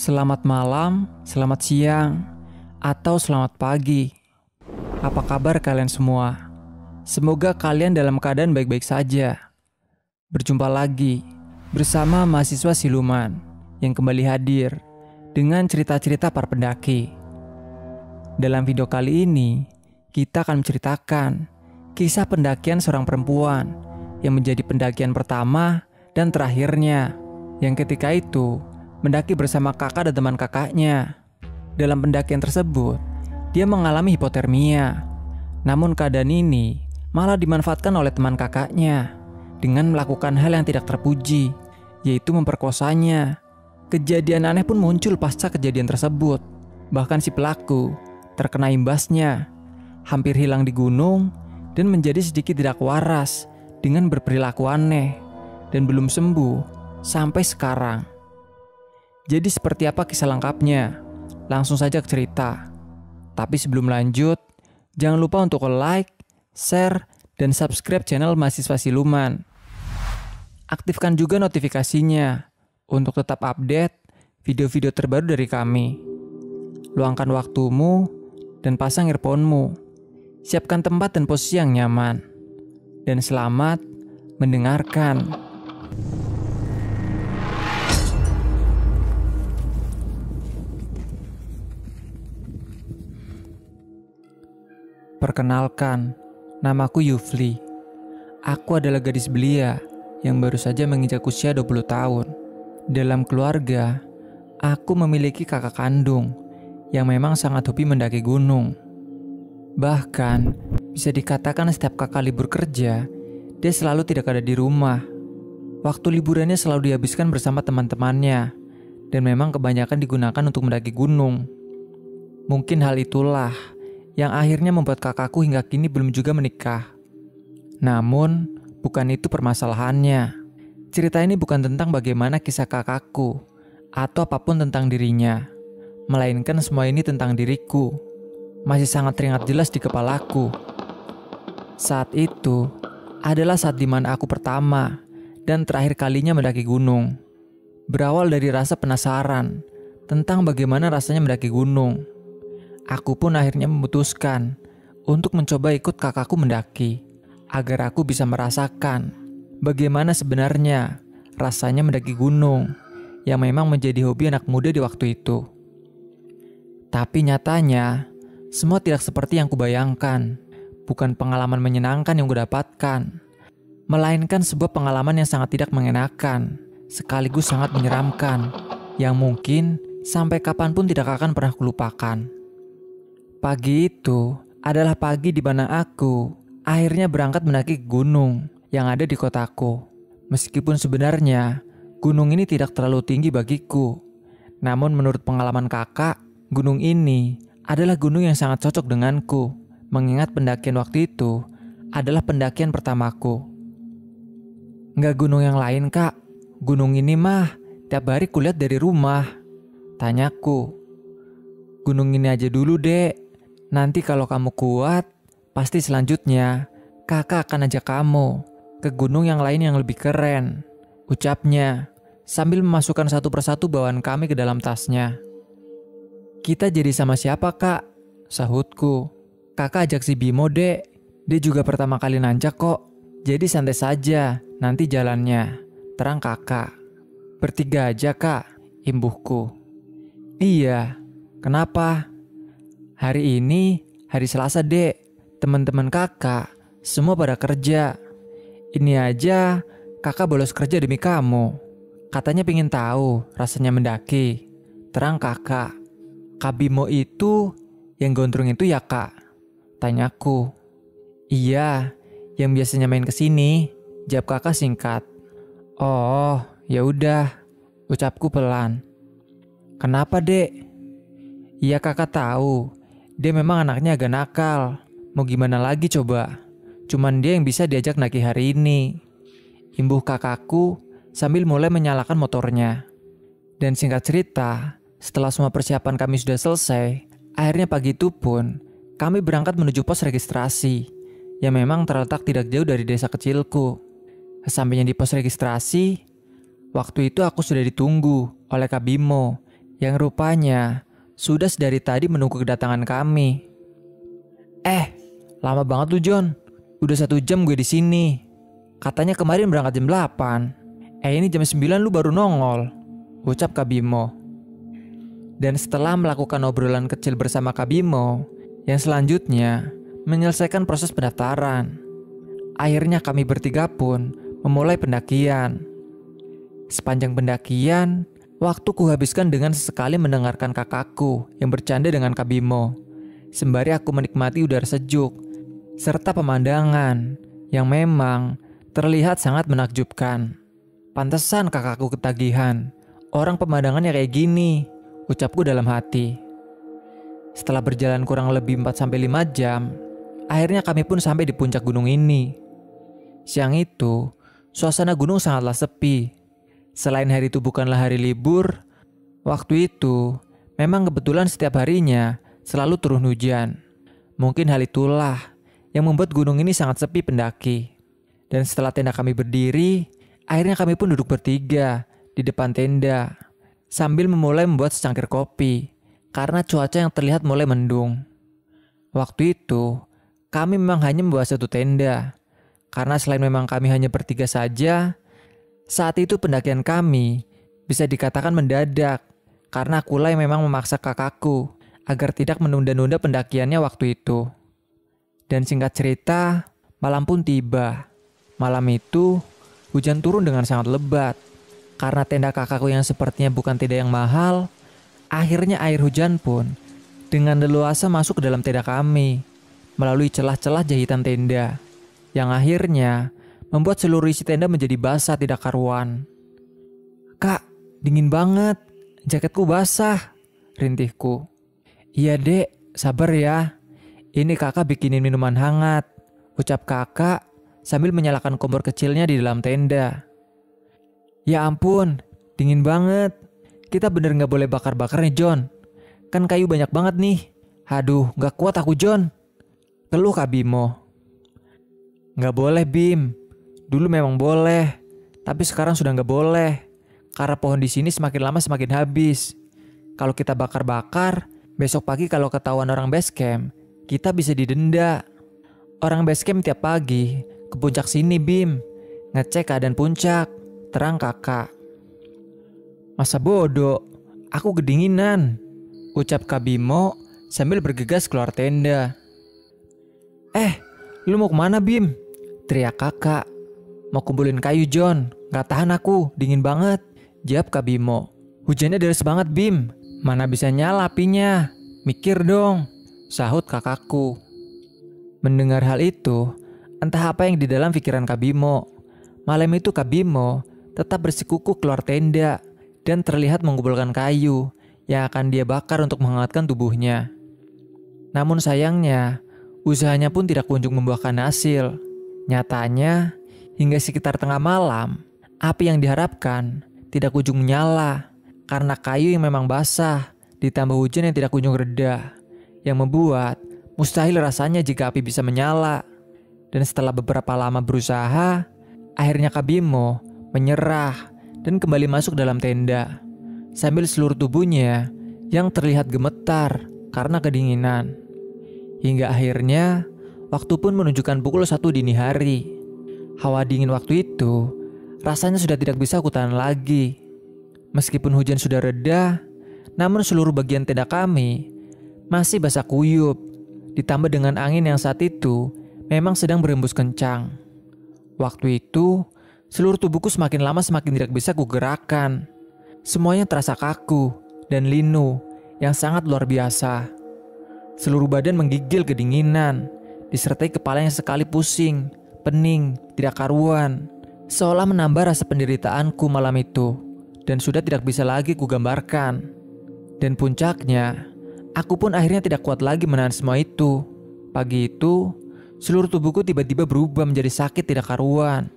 Selamat malam, selamat siang, atau selamat pagi. Apa kabar kalian semua? Semoga kalian dalam keadaan baik-baik saja. Berjumpa lagi bersama mahasiswa siluman yang kembali hadir dengan cerita-cerita para pendaki. Dalam video kali ini, kita akan menceritakan kisah pendakian seorang perempuan yang menjadi pendakian pertama dan terakhirnya, yang ketika itu mendaki bersama kakak dan teman kakaknya. Dalam pendakian tersebut, dia mengalami hipotermia. Namun keadaan ini malah dimanfaatkan oleh teman kakaknya dengan melakukan hal yang tidak terpuji, yaitu memperkosanya. Kejadian aneh pun muncul pasca kejadian tersebut. Bahkan si pelaku terkena imbasnya, hampir hilang di gunung dan menjadi sedikit tidak waras dengan berperilaku aneh dan belum sembuh sampai sekarang. Jadi seperti apa kisah lengkapnya? Langsung saja ke cerita. Tapi sebelum lanjut, jangan lupa untuk like, share, dan subscribe channel Mahasiswa Siluman. Aktifkan juga notifikasinya untuk tetap update video-video terbaru dari kami. Luangkan waktumu dan pasang earphone-mu. Siapkan tempat dan posisi yang nyaman. Dan selamat mendengarkan. Perkenalkan, namaku Yufli. Aku adalah gadis belia yang baru saja menginjak usia 20 tahun. Dalam keluarga, aku memiliki kakak kandung yang memang sangat hobi mendaki gunung. Bahkan, bisa dikatakan setiap kakak libur kerja, dia selalu tidak ada di rumah. Waktu liburannya selalu dihabiskan bersama teman-temannya, dan memang kebanyakan digunakan untuk mendaki gunung. Mungkin hal itulah yang akhirnya membuat kakakku hingga kini belum juga menikah. Namun, bukan itu permasalahannya. Cerita ini bukan tentang bagaimana kisah kakakku atau apapun tentang dirinya, melainkan semua ini tentang diriku. Masih sangat teringat jelas di kepalaku. Saat itu adalah saat dimana aku pertama dan terakhir kalinya mendaki gunung. Berawal dari rasa penasaran tentang bagaimana rasanya mendaki gunung. Aku pun akhirnya memutuskan untuk mencoba ikut kakakku mendaki, agar aku bisa merasakan bagaimana sebenarnya rasanya mendaki gunung yang memang menjadi hobi anak muda di waktu itu. Tapi nyatanya, semua tidak seperti yang kubayangkan. Bukan pengalaman menyenangkan yang kudapatkan, melainkan sebuah pengalaman yang sangat tidak mengenakan, sekaligus sangat menyeramkan, yang mungkin sampai kapanpun tidak akan pernah kulupakan. Pagi itu adalah pagi di mana aku akhirnya berangkat mendaki gunung yang ada di kotaku. Meskipun sebenarnya gunung ini tidak terlalu tinggi bagiku, namun menurut pengalaman kakak, gunung ini adalah gunung yang sangat cocok denganku, mengingat pendakian waktu itu adalah pendakian pertamaku. Nggak gunung yang lain kak, gunung ini mah tiap hari kulihat dari rumah, tanyaku. Gunung ini aja dulu dek. Nanti kalau kamu kuat, pasti selanjutnya kakak akan ajak kamu ke gunung yang lain yang lebih keren, ucapnya sambil memasukkan satu persatu bawaan kami ke dalam tasnya. Kita jadi sama siapa kak? Sahutku. Kakak ajak si Bimo dek, dia juga pertama kali nanjak kok. Jadi santai saja, nanti jalannya, terang kakak. Bertiga aja kak, imbuhku. Iya, kenapa? Hari ini hari Selasa dek, teman-teman kakak semua pada kerja. Ini aja kakak bolos kerja demi kamu. Katanya pengen tahu rasanya mendaki. Terang kakak. Kak Bimo itu yang gondrong itu ya kak? Tanyaku. Iya, yang biasanya main kesini. Jawab kakak singkat. Oh, ya udah, ucapku pelan. Kenapa dek? Iya kakak tahu. Dia memang anaknya agak nakal. Mau gimana lagi coba? Cuman dia yang bisa diajak naki hari ini. Imbuh kakakku sambil mulai menyalakan motornya. Dan singkat cerita, setelah semua persiapan kami sudah selesai, akhirnya pagi itu pun kami berangkat menuju pos registrasi yang memang terletak tidak jauh dari desa kecilku. Sesampainya di pos registrasi, waktu itu aku sudah ditunggu oleh Kak Bimo yang rupanya sudah sedari tadi menunggu kedatangan kami. Lama banget lu John. Udah 1 jam gue di sini. Katanya kemarin berangkat jam 8. Ini jam 9 lu baru nongol, ucap Kak Bimo. Dan setelah melakukan obrolan kecil bersama Kak Bimo, yang selanjutnya menyelesaikan proses pendaftaran, akhirnya kami bertiga pun memulai pendakian. Sepanjang pendakian, waktu kuhabiskan dengan sesekali mendengarkan kakakku yang bercanda dengan Kak Bimo, sembari aku menikmati udara sejuk serta pemandangan yang memang terlihat sangat menakjubkan. Pantesan kakakku ketagihan, orang pemandangannya kayak gini, ucapku dalam hati. Setelah berjalan kurang lebih 4-5 jam, akhirnya kami pun sampai di puncak gunung ini. Siang itu, suasana gunung sangatlah sepi. Selain hari itu bukanlah hari libur, waktu itu memang kebetulan setiap harinya selalu turun hujan. Mungkin hal itulah yang membuat gunung ini sangat sepi pendaki. Dan setelah tenda kami berdiri, akhirnya kami pun duduk bertiga di depan tenda sambil memulai membuat secangkir kopi karena cuaca yang terlihat mulai mendung. Waktu itu, kami memang hanya membawa 1 tenda. Karena selain memang kami hanya bertiga saja, saat itu pendakian kami bisa dikatakan mendadak karena akulah yang memang memaksa kakakku agar tidak menunda-nunda pendakiannya waktu itu. Dan singkat cerita, malam pun tiba. Malam itu, hujan turun dengan sangat lebat. Karena tenda kakakku yang sepertinya bukan tenda yang mahal, akhirnya air hujan pun dengan leluasa masuk ke dalam tenda kami melalui celah-celah jahitan tenda, yang akhirnya membuat seluruh isi tenda menjadi basah tidak karuan. "Kak, dingin banget, jaketku basah," rintihku. "Iya dek, sabar ya. Ini kakak bikinin minuman hangat," ucap kakak sambil menyalakan kompor kecilnya di dalam tenda. "Ya ampun, dingin banget. Kita bener gak boleh bakar-bakar nih John. Kan kayu banyak banget nih. Aduh, gak kuat aku John," keluh Kak Bimo. "Gak boleh Bim. Dulu memang boleh, tapi sekarang sudah gak boleh. Karena pohon di sini semakin lama semakin habis. Kalau kita bakar-bakar, besok pagi kalau ketahuan orang base camp, kita bisa didenda. Orang base camp tiap pagi ke puncak sini Bim, ngecek keadaan puncak," terang kakak. "Masa bodoh, aku kedinginan," ucap Kak Bimo sambil bergegas keluar tenda. Lu mau kemana Bim?" teriak kakak. "Mau kumpulin kayu John, gak tahan aku, dingin banget," jawab Kak Bimo. "Hujannya deras banget Bim, mana bisa nyala apinya, mikir dong," sahut kakakku. Mendengar hal itu, entah apa yang di dalam pikiran Kak Bimo. Malam itu Kak Bimo tetap bersikukuh keluar tenda dan terlihat mengumpulkan kayu yang akan dia bakar untuk menghangatkan tubuhnya. Namun sayangnya, usahanya pun tidak kunjung membuahkan hasil. Nyatanya, hingga sekitar tengah malam, api yang diharapkan tidak kunjung menyala karena kayu yang memang basah ditambah hujan yang tidak kunjung reda, yang membuat mustahil rasanya jika api bisa menyala. Dan setelah beberapa lama berusaha, akhirnya Kak Bimo menyerah dan kembali masuk dalam tenda sambil seluruh tubuhnya yang terlihat gemetar karena kedinginan. Hingga akhirnya waktu pun menunjukkan pukul 1 dini hari. Hawa dingin waktu itu rasanya sudah tidak bisa aku tahan lagi. Meskipun hujan sudah reda, namun seluruh bagian tenda kami masih basah kuyup, ditambah dengan angin yang saat itu memang sedang berembus kencang. Waktu itu, seluruh tubuhku semakin lama semakin tidak bisa kugerakkan. Semuanya terasa kaku dan linu yang sangat luar biasa. Seluruh badan menggigil kedinginan, disertai kepala yang sekali pusing, pening, tidak karuan, seolah menambah rasa penderitaanku malam itu, dan sudah tidak bisa lagi kugambarkan. Dan puncaknya, aku pun akhirnya tidak kuat lagi menahan semua itu. Pagi itu, seluruh tubuhku tiba-tiba berubah menjadi sakit tidak karuan.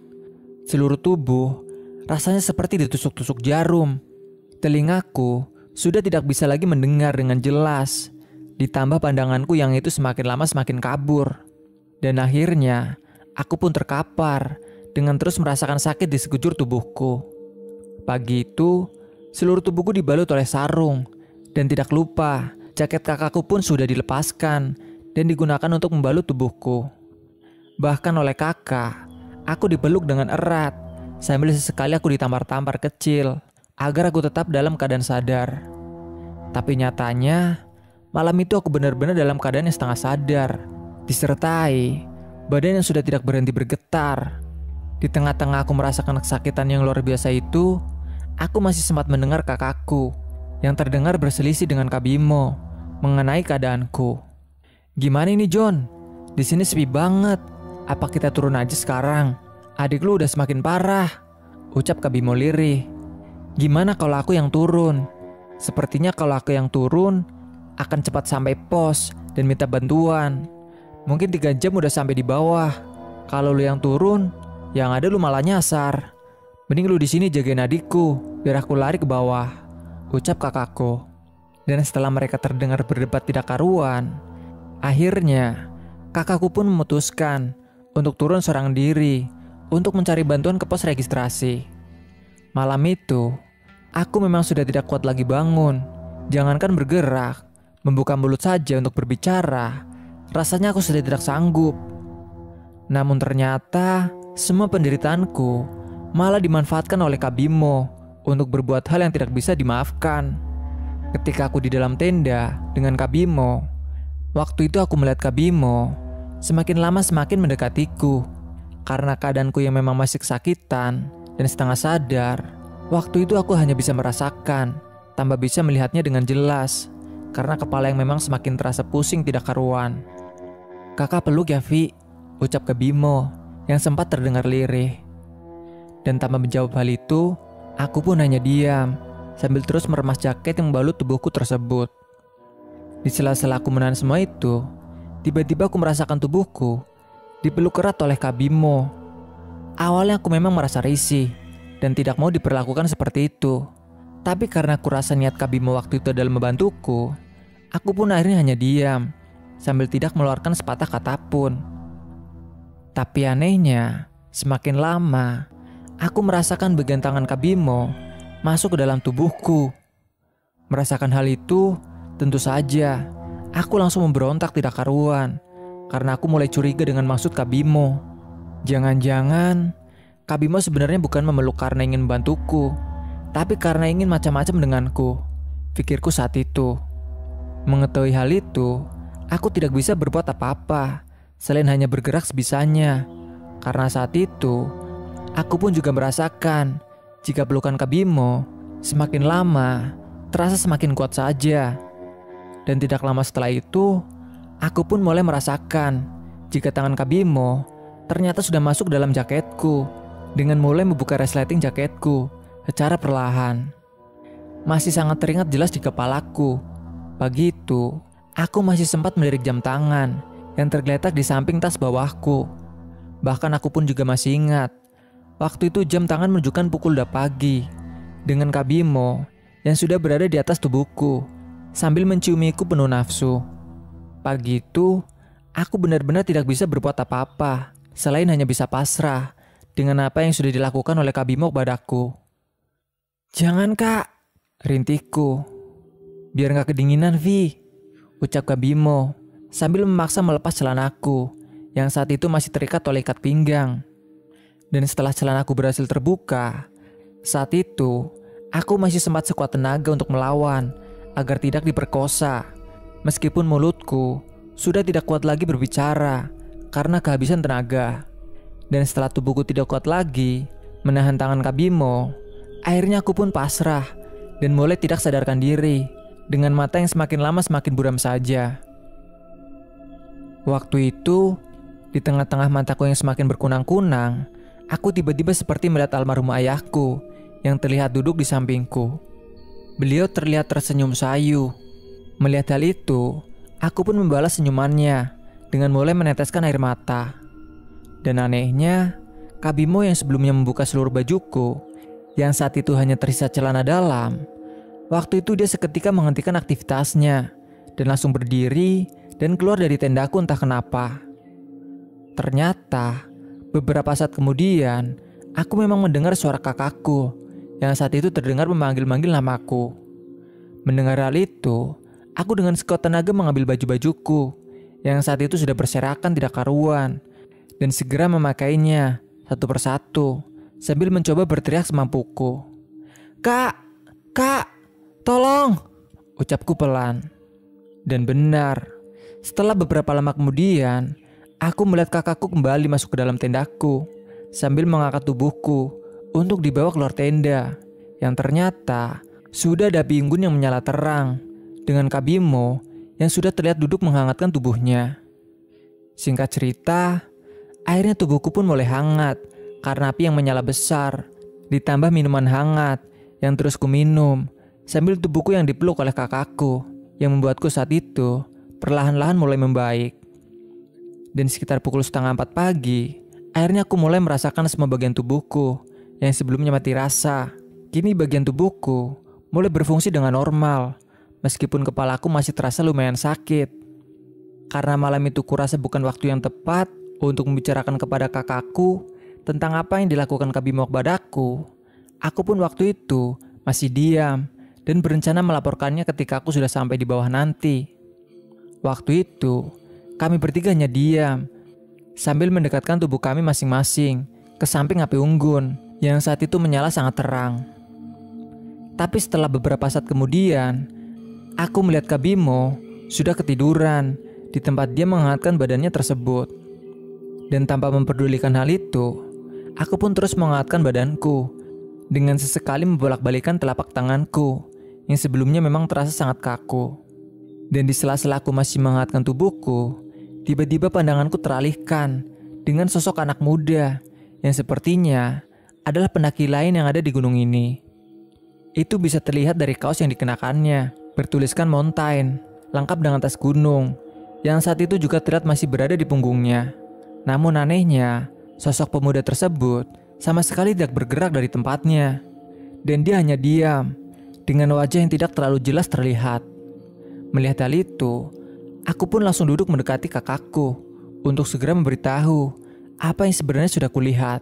Seluruh tubuh rasanya seperti ditusuk-tusuk jarum. Telingaku sudah tidak bisa lagi mendengar dengan jelas. Ditambah pandanganku yang itu semakin lama semakin kabur. Dan akhirnya aku pun terkapar dengan terus merasakan sakit di sekujur tubuhku. Pagi itu, Seluruh tubuhku dibalut oleh sarung. Dan tidak lupa, jaket kakakku pun sudah dilepaskan dan digunakan untuk membalut tubuhku. Bahkan oleh kakak, aku dipeluk dengan erat, sambil sesekali aku ditampar-tampar kecil, agar aku tetap dalam keadaan sadar. Tapi nyatanya, malam itu aku benar-benar dalam keadaan yang setengah sadar, disertai badan yang sudah tidak berhenti bergetar. Di tengah-tengah aku merasakan kesakitan yang luar biasa itu, aku masih sempat mendengar kakakku yang terdengar berselisih dengan Kak Bimo mengenai keadaanku. "Gimana ini John? Di sini sepi banget. Apa kita turun aja sekarang? Adik lu udah semakin parah," ucap Kak Bimo lirih. "Gimana kalau aku yang turun? Sepertinya kalau aku yang turun akan cepat sampai pos dan minta bantuan. Mungkin 3 jam udah sampai di bawah. Kalau lu yang turun, yang ada lu malah nyasar. Mending lu di sini jagain adikku, biar aku lari ke bawah," ucap kakakku. Dan setelah mereka terdengar berdebat tidak karuan, akhirnya kakakku pun memutuskan untuk turun seorang diri untuk mencari bantuan ke pos registrasi. Malam itu, aku memang sudah tidak kuat lagi bangun. Jangankan bergerak, membuka mulut saja untuk berbicara, rasanya aku sudah tidak sanggup. Namun ternyata, semua penderitaanku malah dimanfaatkan oleh Kak Bimo untuk berbuat hal yang tidak bisa dimaafkan. Ketika aku di dalam tenda dengan Kak Bimo, waktu itu aku melihat Kak Bimo semakin lama semakin mendekatiku. Karena keadaanku yang memang masih kesakitan dan setengah sadar, waktu itu aku hanya bisa merasakan, tambah bisa melihatnya dengan jelas, karena kepala yang memang semakin terasa pusing tidak karuan. "Kakak peluk ya Vi," ucap Kak Bimo yang sempat terdengar lirih. Dan tanpa menjawab hal itu, aku pun hanya diam, sambil terus meremas jaket yang membalut tubuhku tersebut. Di sela-sela aku menahan semua itu, tiba-tiba aku merasakan tubuhku dipeluk erat oleh Kak Bimo. Awalnya aku memang merasa risih dan tidak mau diperlakukan seperti itu. Tapi karena aku rasa niat Kak Bimo waktu itu adalah membantuku, aku pun akhirnya hanya diam, sambil tidak mengeluarkan sepatah kata pun. Tapi anehnya, semakin lama, aku merasakan bagian tangan Kak Bimo masuk ke dalam tubuhku. Merasakan hal itu, tentu saja, aku langsung memberontak tidak karuan. Karena aku mulai curiga dengan maksud Kak Bimo. Jangan-jangan Kak Bimo sebenarnya bukan memeluk karena ingin membantuku, tapi karena ingin macam-macam denganku, pikirku saat itu. Mengetahui hal itu, aku tidak bisa berbuat apa-apa selain hanya bergerak sebisanya. Karena saat itu, aku pun juga merasakan jika pelukan Kak Bimo semakin lama terasa semakin kuat saja. Dan tidak lama setelah itu, aku pun mulai merasakan jika tangan Kak Bimo ternyata sudah masuk dalam jaketku dengan mulai membuka resleting jaketku secara perlahan. Masih sangat teringat jelas di kepalaku. Pagi itu, aku masih sempat melirik jam tangan yang tergeletak di samping tas bawahku. Bahkan aku pun juga masih ingat, waktu itu jam tangan menunjukkan pukul 2 pagi, dengan Kak Bimo yang sudah berada di atas tubuhku, sambil menciumiku penuh nafsu. Pagi itu, aku benar-benar tidak bisa berbuat apa-apa, selain hanya bisa pasrah dengan apa yang sudah dilakukan oleh Kak Bimo padaku. "Jangan Kak," rintihku. "Biar gak kedinginan Vi," ucap Kak Bimo sambil memaksa melepas celanaku yang saat itu masih terikat oleh ikat pinggang. Dan setelah celanaku berhasil terbuka, saat itu aku masih sempat sekuat tenaga untuk melawan agar tidak diperkosa. Meskipun mulutku sudah tidak kuat lagi berbicara karena kehabisan tenaga. Dan setelah tubuhku tidak kuat lagi menahan tangan Kak Bimo, akhirnya aku pun pasrah dan mulai tidak sadarkan diri dengan mata yang semakin lama semakin buram saja. Waktu itu, di tengah-tengah mataku yang semakin berkunang-kunang, aku tiba-tiba seperti melihat almarhum ayahku yang terlihat duduk di sampingku. Beliau terlihat tersenyum sayu. Melihat hal itu, aku pun membalas senyumannya dengan mulai meneteskan air mata. Dan anehnya, Kak Bimo yang sebelumnya membuka seluruh bajuku, yang saat itu hanya tersisa celana dalam, waktu itu dia seketika menghentikan aktivitasnya dan langsung berdiri dan keluar dari tendaku entah kenapa. Ternyata, beberapa saat kemudian, aku memang mendengar suara kakakku yang saat itu terdengar memanggil-manggil namaku. Mendengar hal itu, aku dengan sekuat tenaga mengambil baju-bajuku yang saat itu sudah berserakan tidak karuan dan segera memakainya satu persatu sambil mencoba berteriak semampuku. "Kak! Kak! Tolong!" ucapku pelan. Dan benar, setelah beberapa lama kemudian, aku melihat kakakku kembali masuk ke dalam tendaku sambil mengangkat tubuhku untuk dibawa keluar tenda yang ternyata sudah ada api unggun yang menyala terang dengan Kak Bimo yang sudah terlihat duduk menghangatkan tubuhnya. Singkat cerita, akhirnya tubuhku pun mulai hangat karena api yang menyala besar, ditambah minuman hangat yang terus kuminum sambil tubuhku yang dipeluk oleh kakakku yang membuatku saat itu perlahan-lahan mulai membaik. Dan sekitar pukul 3:30 pagi, akhirnya aku mulai merasakan semua bagian tubuhku yang sebelumnya mati rasa. Kini bagian tubuhku mulai berfungsi dengan normal, meskipun kepalaku masih terasa lumayan sakit. Karena malam itu kurasa bukan waktu yang tepat untuk membicarakan kepada kakakku tentang apa yang dilakukan Kak Bimo kepadaku, aku pun waktu itu masih diam dan berencana melaporkannya ketika aku sudah sampai di bawah nanti. Waktu itu, kami bertiga hanya diam sambil mendekatkan tubuh kami masing-masing ke samping api unggun yang saat itu menyala sangat terang. Tapi setelah beberapa saat kemudian, aku melihat Kak Bimo sudah ketiduran di tempat dia menghangatkan badannya tersebut. Dan tanpa memperdulikan hal itu, aku pun terus menghangatkan badanku dengan sesekali membolak-balikan telapak tanganku yang sebelumnya memang terasa sangat kaku. Dan di sela-sela aku masih menghangatkan tubuhku, tiba-tiba pandanganku teralihkan dengan sosok anak muda yang sepertinya adalah pendaki lain yang ada di gunung ini. Itu bisa terlihat dari kaos yang dikenakannya, bertuliskan mountain, lengkap dengan tas gunung, yang saat itu juga terlihat masih berada di punggungnya. Namun anehnya, sosok pemuda tersebut sama sekali tidak bergerak dari tempatnya. Dan dia hanya diam, dengan wajah yang tidak terlalu jelas terlihat. Melihat hal itu, aku pun langsung duduk mendekati kakakku untuk segera memberitahu apa yang sebenarnya sudah kulihat.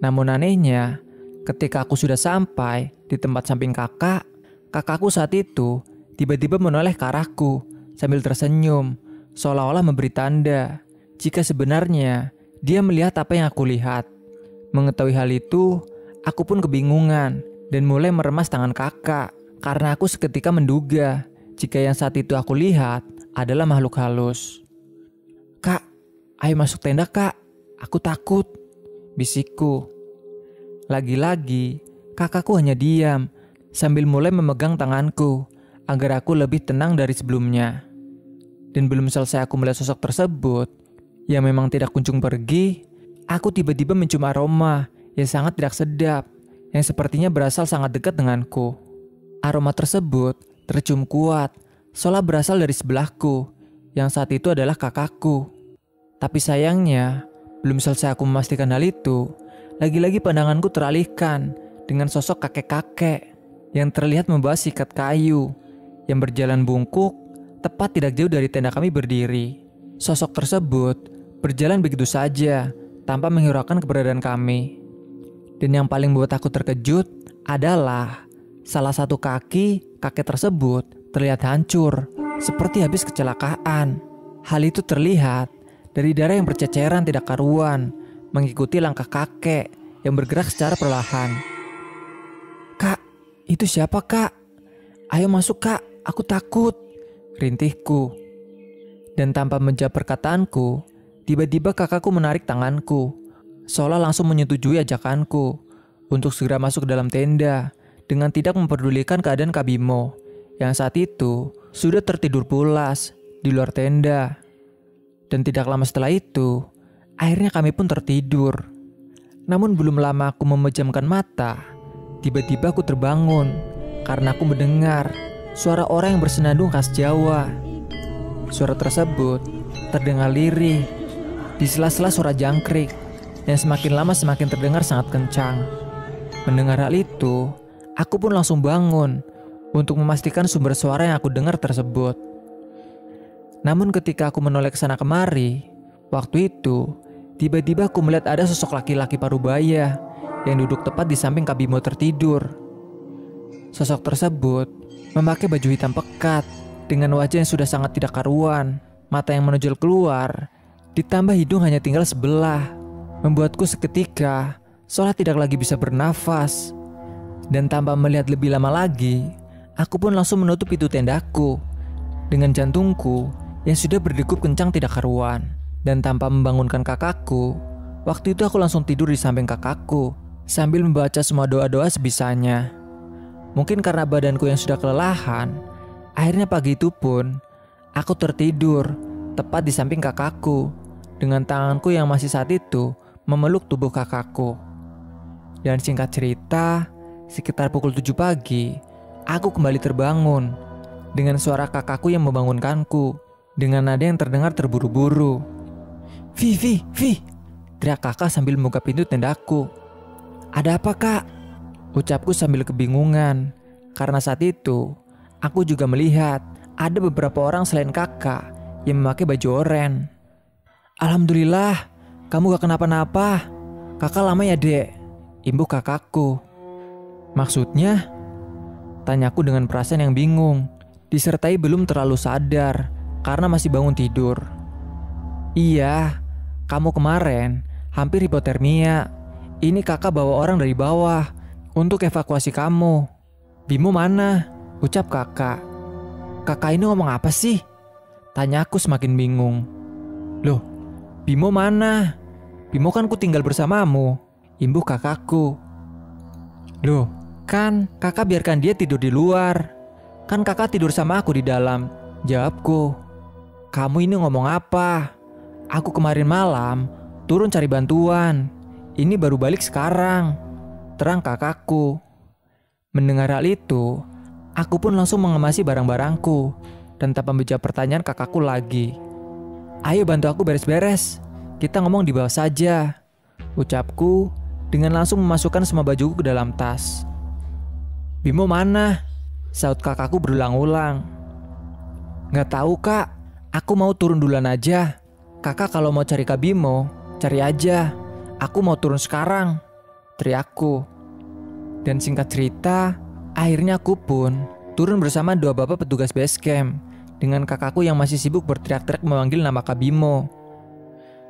Namun anehnya, ketika aku sudah sampai di tempat samping kakakku saat itu tiba-tiba menoleh ke arahku sambil tersenyum, seolah-olah memberi tanda jika sebenarnya dia melihat apa yang aku lihat. Mengetahui hal itu, aku pun kebingungan dan mulai meremas tangan kakak karena aku seketika menduga jika yang saat itu aku lihat adalah makhluk halus. "Kak, ayo masuk tenda kak, aku takut," bisikku. Lagi-lagi, kakakku hanya diam sambil mulai memegang tanganku agar aku lebih tenang dari sebelumnya. Dan belum selesai aku melihat sosok tersebut yang memang tidak kunjung pergi, aku tiba-tiba mencium aroma yang sangat tidak sedap yang sepertinya berasal sangat dekat denganku. Aroma tersebut tercium kuat, seolah berasal dari sebelahku yang saat itu adalah kakakku. Tapi sayangnya, belum selesai aku memastikan hal itu, lagi-lagi pandanganku teralihkan dengan sosok kakek-kakek yang terlihat membawa sikat kayu yang berjalan bungkuk tepat tidak jauh dari tenda kami berdiri. Sosok tersebut berjalan begitu saja tanpa menghiraukan keberadaan kami. Dan yang paling membuat aku terkejut adalah salah satu kaki kakek tersebut terlihat hancur seperti habis kecelakaan. Hal itu terlihat dari darah yang berceceran tidak karuan mengikuti langkah kakek yang bergerak secara perlahan. "Kak, itu siapa kak? Ayo masuk kak, aku takut," rintihku. Dan tanpa menjawab perkataanku, tiba-tiba kakakku menarik tanganku, seolah langsung menyetujui ajakanku untuk segera masuk ke dalam tenda dengan tidak memperdulikan keadaan Kak Bimo yang saat itu sudah tertidur pulas di luar tenda. Dan tidak lama setelah itu, akhirnya kami pun tertidur. Namun belum lama aku memejamkan mata, tiba-tiba aku terbangun karena aku mendengar suara orang yang bersenandung khas Jawa. Suara tersebut terdengar lirih di sela-sela suara jangkrik yang semakin lama semakin terdengar sangat kencang. Mendengar hal itu, aku pun langsung bangun untuk memastikan sumber suara yang aku dengar tersebut. Namun ketika aku menoleh ke sana kemari, waktu itu tiba-tiba aku melihat ada sosok laki-laki parubaya yang duduk tepat di samping Kak Bimo tertidur. Sosok tersebut memakai baju hitam pekat dengan wajah yang sudah sangat tidak karuan, mata yang menonjol keluar, ditambah hidung hanya tinggal sebelah, membuatku seketika seolah tidak lagi bisa bernafas. Dan tanpa melihat lebih lama lagi, aku pun langsung menutup pintu tendaku dengan jantungku yang sudah berdegup kencang tidak karuan. Dan tanpa membangunkan kakakku, waktu itu aku langsung tidur di samping kakakku sambil membaca semua doa-doa sebisanya. Mungkin karena badanku yang sudah kelelahan, akhirnya pagi itu pun aku tertidur tepat di samping kakakku dengan tanganku yang masih saat itu memeluk tubuh kakakku. Dan singkat cerita, sekitar pukul 7 pagi, aku kembali terbangun dengan suara kakakku yang membangunkanku dengan nada yang terdengar terburu-buru. Vi, teriak kakak sambil membuka pintu tendaku. Ada apa kak? Ucapku sambil kebingungan, karena saat itu aku juga melihat ada beberapa orang selain kakak yang memakai baju oranye. Alhamdulillah, kamu gak kenapa-napa. Kakak lama ya dek? Imbuh kakakku. Maksudnya? Tanyaku dengan perasaan yang bingung, disertai belum terlalu sadar karena masih bangun tidur. Iya, kamu kemarin hampir hipotermia. Ini kakak bawa orang dari bawah untuk evakuasi kamu. Bimo mana? Ucap kakak. Kakak ini ngomong apa sih? Tanyaku semakin bingung. Loh, Bimo mana? Bimo kan ku tinggal bersamamu. Imbuh kakakku. Loh, kan kakak biarkan dia tidur di luar. Kan kakak tidur sama aku di dalam. Jawabku. Kamu ini ngomong apa? Aku kemarin malam turun cari bantuan. Ini baru balik sekarang, terang kakakku. Mendengar hal itu, aku pun langsung mengemasi barang-barangku dan tanpa menjawab pertanyaan kakakku lagi. Ayo bantu aku beres-beres, kita ngomong di bawah saja, ucapku dengan langsung memasukkan semua bajuku ke dalam tas. Bimo mana? Saut kakakku berulang-ulang. Gak tahu kak, aku mau turun duluan aja. Kakak kalau mau cari Kak Bimo, cari aja. Aku mau turun sekarang, teriakku. Dan singkat cerita, akhirnya aku pun turun bersama dua bapak petugas base camp dengan kakakku yang masih sibuk berteriak-teriak memanggil nama Kak Bimo.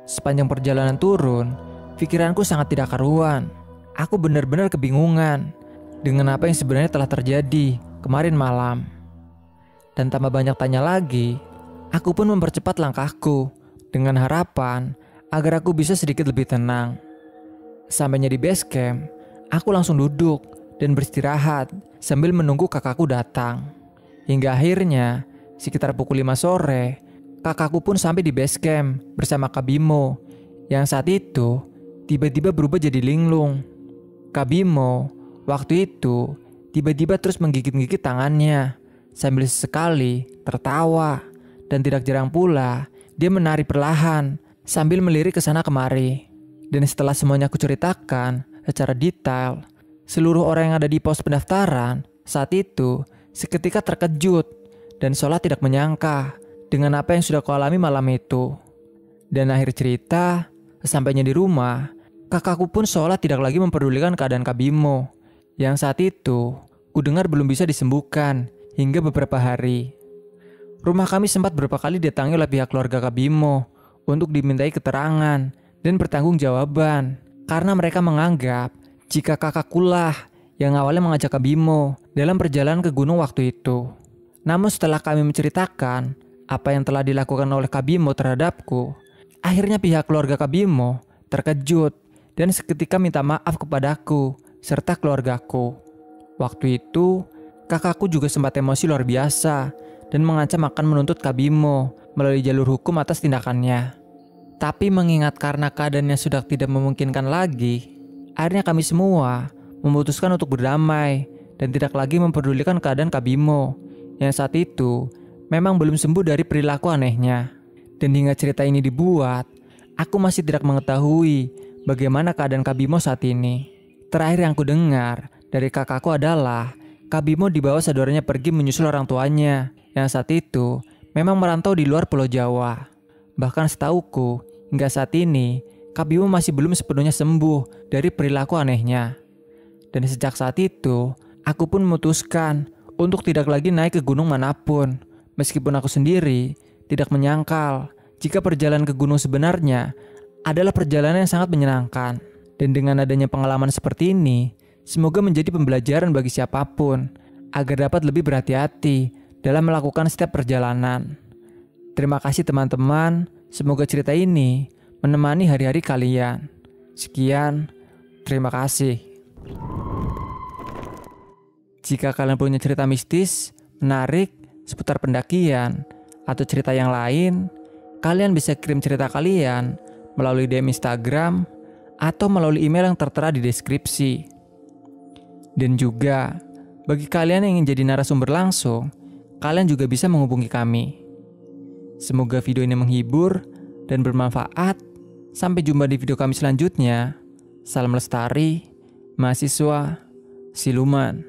Sepanjang perjalanan turun, pikiranku sangat tidak karuan. Aku benar-benar kebingungan dengan apa yang sebenarnya telah terjadi kemarin malam. Dan tanpa banyak tanya lagi, aku pun mempercepat langkahku dengan harapan agar aku bisa sedikit lebih tenang. Sampainya di base camp, aku langsung duduk dan beristirahat sambil menunggu kakakku datang. Hingga akhirnya, sekitar pukul 5 sore, kakakku pun sampai di base camp bersama Kak Bimo, yang saat itu tiba-tiba berubah jadi linglung. Kak Bimo waktu itu tiba-tiba terus menggigit-gigit tangannya sambil sesekali tertawa, dan tidak jarang pula dia menari perlahan sambil melirik ke sana kemari. Dan setelah semuanya aku ceritakan secara detail, seluruh orang yang ada di pos pendaftaran saat itu seketika terkejut dan seolah tidak menyangka dengan apa yang sudah kualami malam itu. Dan akhir cerita, sesampainya di rumah, kakakku pun seolah tidak lagi memperdulikan keadaan Kak Bimo, yang saat itu kudengar belum bisa disembuhkan hingga beberapa hari. Rumah kami sempat beberapa kali didatangi oleh pihak keluarga Kak Bimo untuk dimintai keterangan dan pertanggungjawaban karena mereka menganggap jika kakakkulah yang awalnya mengajak Kak Bimo dalam perjalanan ke gunung waktu itu. Namun setelah kami menceritakan apa yang telah dilakukan oleh Kak Bimo terhadapku, akhirnya pihak keluarga Kak Bimo terkejut dan seketika minta maaf kepadaku serta keluargaku. Waktu itu kakakku juga sempat emosi luar biasa dan mengancam akan menuntut Kak Bimo melalui jalur hukum atas tindakannya. Tapi mengingat karena keadaannya sudah tidak memungkinkan lagi, akhirnya kami semua memutuskan untuk berdamai dan tidak lagi memperdulikan keadaan Kak Bimo yang saat itu memang belum sembuh dari perilaku anehnya. Dan hingga cerita ini dibuat, aku masih tidak mengetahui bagaimana keadaan Kak Bimo saat ini. Terakhir yang ku dengar dari kakakku adalah Kak Bimo dibawa saudaranya pergi menyusul orang tuanya yang saat itu memang merantau di luar Pulau Jawa. Bahkan setauku, hingga saat ini Kak Bimo masih belum sepenuhnya sembuh dari perilaku anehnya. Dan sejak saat itu, aku pun memutuskan untuk tidak lagi naik ke gunung manapun. Meskipun aku sendiri tidak menyangkal jika perjalanan ke gunung sebenarnya adalah perjalanan yang sangat menyenangkan. Dan dengan adanya pengalaman seperti ini, semoga menjadi pembelajaran bagi siapapun agar dapat lebih berhati-hati dalam melakukan setiap perjalanan. Terima kasih teman-teman, semoga cerita ini menemani hari-hari kalian. Sekian, terima kasih. Jika kalian punya cerita mistis, menarik, seputar pendakian, atau cerita yang lain, kalian bisa kirim cerita kalian melalui DM Instagram atau melalui email yang tertera di deskripsi. Dan juga, bagi kalian yang ingin jadi narasumber langsung, kalian juga bisa menghubungi kami. Semoga video ini menghibur dan bermanfaat. Sampai jumpa di video kami selanjutnya. Salam lestari, mahasiswa siluman.